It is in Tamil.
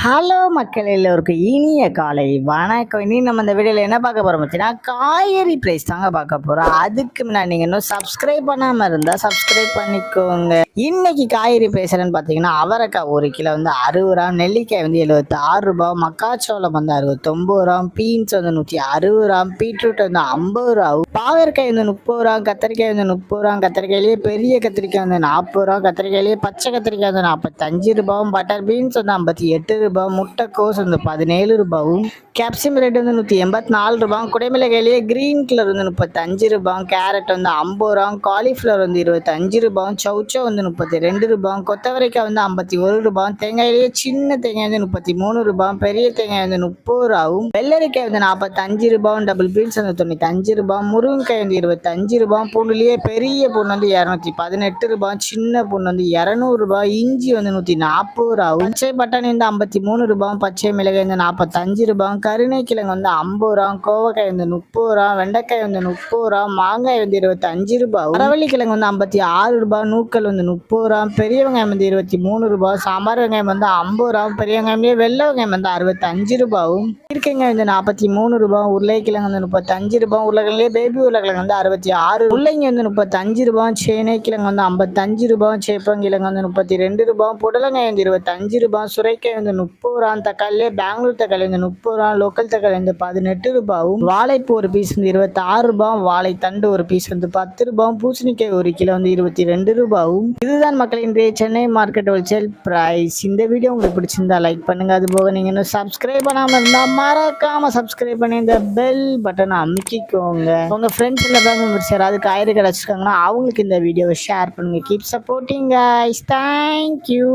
ஹலோ மக்கள் எல்லோருக்கும் இனிய காலை வணக்கம். இனி நம்ம இந்த வீடியோவில் என்ன பார்க்க போகிறோம் பார்த்தீங்கன்னா, காய்கறி ப்ரைஸ் தாங்க பார்க்க போகிறோம். அதுக்கு முன்னாடி நீங்கள் இன்னும் சப்ஸ்கிரைப் பண்ணாமல் இருந்தால் சப்ஸ்கிரைப் பண்ணிக்கோங்க. இன்னைக்கு காய்கறி ப்ரைஸ் என்னன்னு பார்த்தீங்கன்னா, அவரைக்காய் 1 கிலோ வந்து 60 ரூபா, நெல்லிக்காய் வந்து 76 ரூபா, மக்காச்சோளம் வந்து 69 ரூபா, பீன்ஸ் வந்து 160 ரூபா, பீட்ரூட் வந்து 50 ரூபா, பாகற்காய் வந்து 30 ரூபா, கத்திரிக்காய் வந்து 30 ரூபா, கத்திரிக்காயிலேயே பெரிய கத்திரிக்காய் வந்து 40 ரூபா, கத்திரிக்காயிலேயே பச்சை கத்திரிக்காய் வந்து 45 ரூபாவும், பட்டர் பீன்ஸ் வந்து 58 ரூபா, முட்டைக்கோஸ் வந்து 17 ரூபாவும், கேப்சியம் ரேட் வந்து 184 ரூபா, குடைமிளகாயிலேயே கிரீன் கலர் வந்து 35 ரூபா, கேரட் வந்து 50 ரூபா, காலிஃப்ளவர் வந்து 25 ரூபா, சௌச்சோ வந்து 32 ரூபா, கொத்தவரைக்காய் வந்து 51 ரூபா, தேங்காயிலேயே சின்ன தேங்காய் வந்து 33 ரூபா, பெரிய தேங்காய் வந்து 30 ரூபாவும், வெள்ளரிக்காய் வந்து 45 ரூபா, டபுள் பீன்ஸ் வந்து 95 ரூபா, முருங்கைக்காய் வந்து 25 ரூபா, பூண்டுலேயே பெரிய பூண்டு வந்து 218 ரூபா, சின்ன பூண்டு வந்து 200 ரூபா, இஞ்சி வந்து 140 ரூபாவும், பச்சை பட்டாணி வந்து 53 ரூபா, பச்சை மிளகாய் வந்து 45 ரூபா, கருணைக்கிழங்கு வந்து 50 ரூபா, கோவக்காய் வந்து 30 ரூபா, வெண்டைக்காய் வந்து 30 ரூபா, மாங்காய் வந்து 25 ரூபா, அரவள்ளிக்கிழங்கு வந்து 56 ரூபா, நூக்கல் வந்து 30 ரூபா, பெரிய வெங்காயம் வந்து 23 ரூபா, சாம்பார் வெங்காயம் வந்து 50 ரூபா, பெரிய வெங்காயமே வெள்ளை வெங்காயம் வந்து 65 ரூபாவும், ஈர்க்கங்காய் வந்து 43 ரூபா, உருளைக்கிழங்கு வந்து 35 ரூபா, உருளைக்கிழங்குலேயே பேபி உருளைக்கிழங்கு வந்து 66, முள்ளங்கி வந்து 35 ரூபா, சேனைக்கிழங்கு வந்து 55 ரூபா, சேப்பங்கிழங்கு வந்து 32 ரூபா, புடலங்காய் வந்து 25 ரூபா, சுரைக்காய் வந்து 30 ரூபா, தக்காளியே பெங்களூர் தக்காளி வந்து 30 ரூபா, லோக்கல் தக்காளி வந்து 18 ரூபாவும், வாழைப்பூ ஒரு பீஸ் வந்து 26 ரூபா, வாழைத்தண்டு ஒரு பீஸ் வந்து 10 ரூபா, பூசணிக்காய் 1 கிலோ வந்து 22 ரூபாவும். இதுதான் மக்கள் இன்றைய சென்னை மார்க்கெட் ஹோல்சேல் பிரைஸ். இந்த வீடியோ உங்களுக்கு பிடிச்சிருந்தா லைக் பண்ணுங்க. அது போக நீங்க இன்னும் சப்ஸ்கிரைப் பண்ணாம இருந்தா மறக்காம சப்ஸ்கிரைப் பண்ணி இந்த பெல் பட்டனை அமுக்கிக்கோங்க. உங்க ஃப்ரெண்ட்ஸ் இல்ல ஃபேமிலி மெம்பர்ஸ் யாராவது காய்கறி கடை வச்சிருக்காங்கன்னா அவங்களுக்கு இந்த வீடியோவை ஷேர் பண்ணுங்க. Keep supporting guys. தேங்க்யூ.